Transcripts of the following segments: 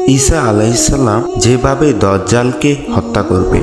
ঈসা আলাইহিসসালাম যেভাবে দাজ্জালকে হত্যা করবে।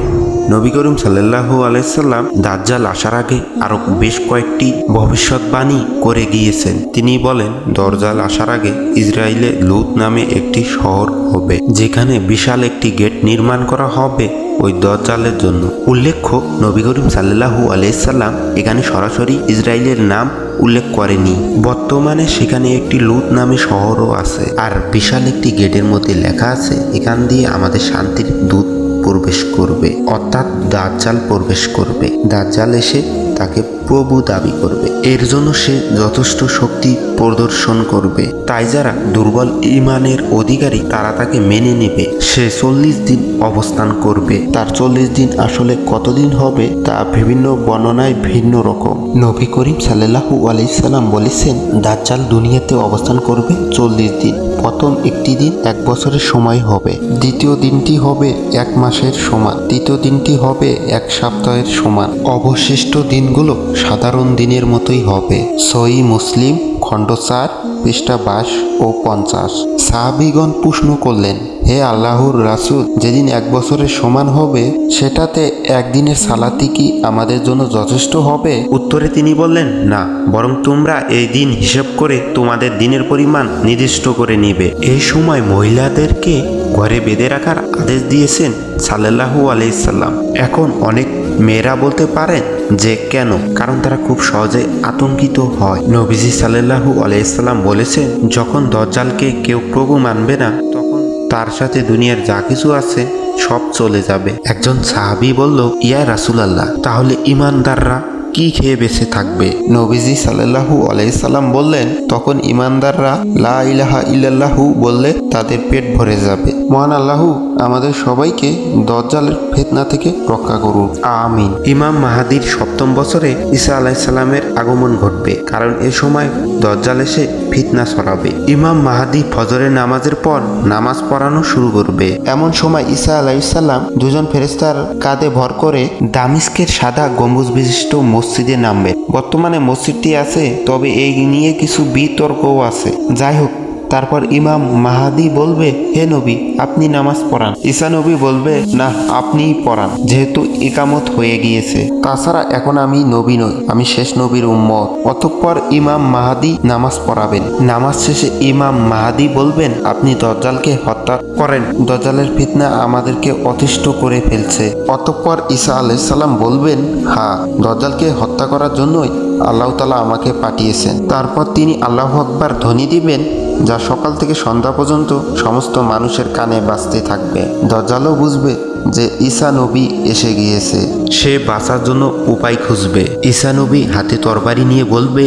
নবী করিম সাল্লাল্লাহু আলাইহি সাল্লাম দাজ্জাল আসার আগে আরো বেশ কয়েকটি ভবিষ্যৎবাণী করে গিয়েছেন। তিনি বলেন, দাজ্জাল আসার আগে ইসরায়েলে লুত নামে একটি শহর হবে, যেখানে বিশাল একটি গেট নির্মাণ করা হবে ওই দাজ্জালের জন্য। উল্লেখ্য, নবী করিম সাল্লাল্লাহু আলাইহি সাল্লাম এখানে সরাসরি ইসরায়েলের নাম উল্লেখ করেনি। বর্তমানে সেখানে একটি লুত নামে শহরও আছে, আর বিশাল একটি গেটের মধ্যে লেখা আছে, এখান দিয়ে আমাদের শান্তির দূত প্রবেশ করবে, অর্থাৎ দাজ্জাল প্রবেশ করবে। দাজ্জাল এসে তাকে প্রভু দাবি করবে, এর জন্য সে যথেষ্ট শক্তি প্রদর্শন করবে। তাই যারা দুর্বল ঈমানের অধিকারী তারা তাকে মেনে নেবে। সে 40 দিন অবস্থান করবে। তার 40 দিন আসলে কতদিন হবে তা বিভিন্ন বর্ণনায় ভিন্ন রকম। নবী করিম সাল্লাল্লাহু আলাইহি সাল্লাম বলেছেন, দাজ্জাল দুনিয়াতে অবস্থান করবে 40 দিন। প্রথম একটি দিন 1 বছরের সময় হবে, দ্বিতীয় দিনটি হবে 1 মাসের সমান, তৃতীয় দিনটি হবে 1 সপ্তাহের সমান, অবশিষ্ট দিনগুলো সাধারণ দিনের মতোই হবে। সহিহ মুসলিম খণ্ড 4 পৃষ্ঠা 22 ও 50। সাহাবীগণ প্রশ্ন করলেন, হে আল্লাহর রাসূল, যেদিন 1 বছরের সমান হবে সেটাতে একদিনের সালাতি কি আমাদের জন্য যথেষ্ট হবে? উত্তরে তিনি বললেন, না, বরং তোমরা এই দিন হিসাব করে তোমাদের দিনের পরিমাণ নির্দিষ্ট করে নিবে। এই সময় মহিলাদেরকে ঘরে বেঁধে রাখার আদেশ দিয়েছেন সাল্লাল্লাহু আলাইহি সাল্লাম। এখন অনেক মেয়েরা বলতে পারেন যে কেন, কারণ তারা খুব সহজে আতঙ্কিত হয়। নবীজি সাল্লাল্লাহু আলাইহি সাল্লাম বলেছেন, যখন দাজ্জালকে কেউ প্রভু মানবে না, তখন তার সাথে দুনিয়ার যা কিছু আছে সব চলে যাবে। একজন সাহাবী বলল, ইয়া রাসূলুল্লাহ, তাহলে ঈমানদাররা কি খেয়ে বেঁচে থাকবে? নবীজি সাল্লাল্লাহু আলাইহি সাল্লাম বললেন, তখন ঈমানদাররা লা ইলাহা ইল্লাল্লাহু বললে তাদের পেট ভরে যাবে। মহান আল্লাহ আমাদের সবাইকে দাজ্জালের ফিতনা থেকে রক্ষা করুন, আমিন। ইমাম মাহাদির 7ম বছরে ঈসা আলাইহিস সালামের আগমন ঘটবে, কারণ এ সময় দাজ্জাল এসে ফিতনা ছড়াবে। ইমাম মাহাদি ফজরের নামাজের পর নামাজ পড়ানো শুরু করবে। এমন সময় ঈসা আলাইহিস সালাম 2 জন ফেরেশতার কাঁধে ভর করে দামিস্কের সাদা গম্বুজ বিশিষ্ট মসজিদে নামবে। বর্তমানে মসজিদটি আছে, তবে এই নিয়ে কিছু বিতর্কও আছে। যাই হোক, তারপর ইমাম মাহাদি বলবে, হে নবী, আপনি নামাজ পড়ান। ঈসা নবী বলবে, না, আপনিই পড়ান, যেহেতু ইকামত হয়ে গিয়েছে। তাছাড়া এখন আমি নবী নই, আমি শেষ নবীর উম্মত। অতঃপর ইমাম মাহাদি নামাজ পড়াবেন। নামাজ শেষে ইমাম মাহাদি বলবেন, আপনি দাজ্জালকে হত্যা করেন, দাজ্জালের ফিতনা আমাদেরকে অতিষ্ঠ করে ফেলছে। অতঃপর ঈসা আলাইহিস সালাম বলবেন, হ্যাঁ, দাজ্জালকে হত্যা করার জন্যই আল্লাহ তাআলা আমাকে পাঠিয়েছেন। তারপর তিনি আল্লাহু আকবার ধ্বনি দিবেন, যা সকাল থেকে সন্ধ্যা পর্যন্ত সমস্ত মানুষের কানে বাজতে থাকবে। দাজ্জালও বুঝবে যে ঈসা নবী এসে গিয়েছে। সে বাঁচার জন্য উপায় খুঁজবে। ঈসা নবী হাতে তরবারি নিয়ে বলবে,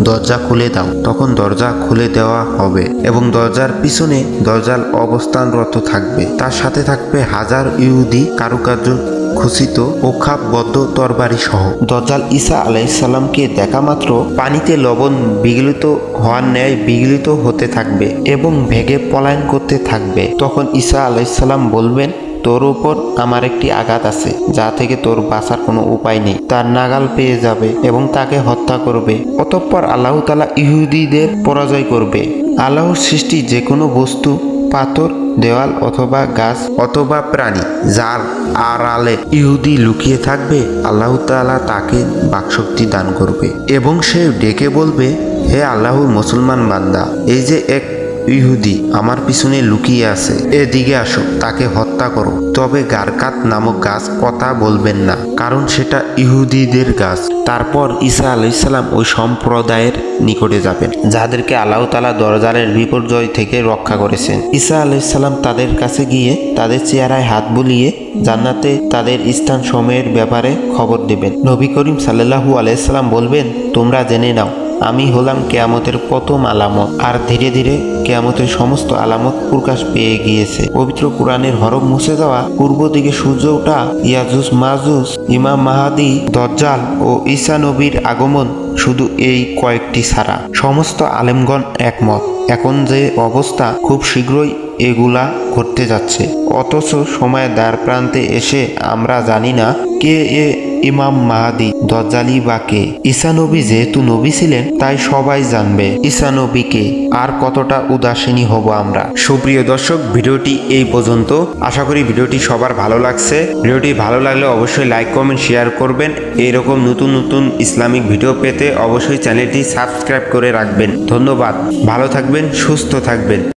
দরজা খুলে দাও। তখন দরজা খুলে দেওয়া হবে এবং দরজার পিছনে দাজ্জাল অবস্থানরত থাকবে। তার সাথে থাকবে 1000 ইহুদি কারুকার্য খচিত ও খাপবদ্ধ তরবারি সহ। দাজ্জাল ঈসা আলাইহিস সালামকে দেখা মাত্র পানিতে লবণ বিগলিত হওয়ার ন্যায় বিগলিত হতে থাকবে এবং ভেগে পলায়ন করতে থাকবে। তখন ঈসা আলাইহিস সালাম বলবেন, তোর উপর আমার একটি আঘাত আছে, যা থেকে তোর বাঁচার কোনো উপায় নেই। তার নাগাল পেয়ে যাবে এবং তাকে হত্যা করবে। অতঃপর আল্লাহ তাআলা ইহুদিদের পরাজয় করবে। আল্লাহর সৃষ্টি যে কোনো বস্তু, পাথর, দেওয়াল অথবা গাছ অথবা প্রাণী, যার আড়ালে ইহুদি লুকিয়ে থাকবে, আল্লাহ তাআলা তাকে বাকশক্তি দান করবে এবং সে ডেকে বলবে, হে আল্লাহর মুসলমান বান্দা, এই যে এক ইহুদি আমার পিছনে লুকিয়ে আছে, এদিকে আসো, তাকে হত্যা করো। তবে গারকাত নামক গাছ কথা বলবেন না, কারণ সেটা ইহুদিদের গাছ। তারপর ঈসা আলাইহিস সালাম ওই সম্প্রদায়ের নিকটে যাবেন যাদেরকে আল্লাহ তাআলা দাজ্জালের বিপর্যয় থেকে রক্ষা করেছেন। ঈসা আলাইহিস সালাম তাদের কাছে গিয়ে তাদের চেহারায় হাত বুলিয়ে জান্নাতে তাদের স্থান সময়ের ব্যাপারে খবর দেবেন। নবী করিম সাল্লাল্লাহু আলাইহি সাল্লাম বলবেন, তোমরা জেনে নাও, আমি হলাম কিয়ামতের প্রথম আলামত। আর ধীরে ধীরে কিয়ামতের সমস্ত আলামত প্রকাশ পেয়ে গিয়েছে। পবিত্র কোরআনের হরফ মুছে যাওয়া, পূর্ব দিকে সূর্য ওঠা, ইয়াজুজ মাজুজ, ইমাম মাহাদি, দাজ্জাল ও ঈসা নবীর আগমন, শুধু এই কয়েকটি ছাড়া সমস্ত আলেমগণ একমত। এখন যে অবস্থা, খুব শীঘ্রই এগুলা ঘটতে যাচ্ছে। অথচ সময়ের দ্বার প্রান্তে এসে আমরা জানি না কে এ ইমাম মাহাদি, দজ্জালি বা কে। ঈসা নবী যেহেতু নবী ছিলেন তাই সবাই জানবে ঈসা নবীকে, আর কতটা উদাসীনী হব আমরা। সুপ্রিয় দর্শক, ভিডিওটি এই পর্যন্ত। আশা করি ভিডিওটি সবার ভালো লাগছে। ভিডিওটি ভালো লাগলে অবশ্যই লাইক কমেন্ট শেয়ার করবেন। এইরকম নতুন নতুন ইসলামিক ভিডিও পেতে অবশ্যই চ্যানেলটি সাবস্ক্রাইব করে রাখবেন। ধন্যবাদ। ভালো থাকবেন, সুস্থ থাকবেন।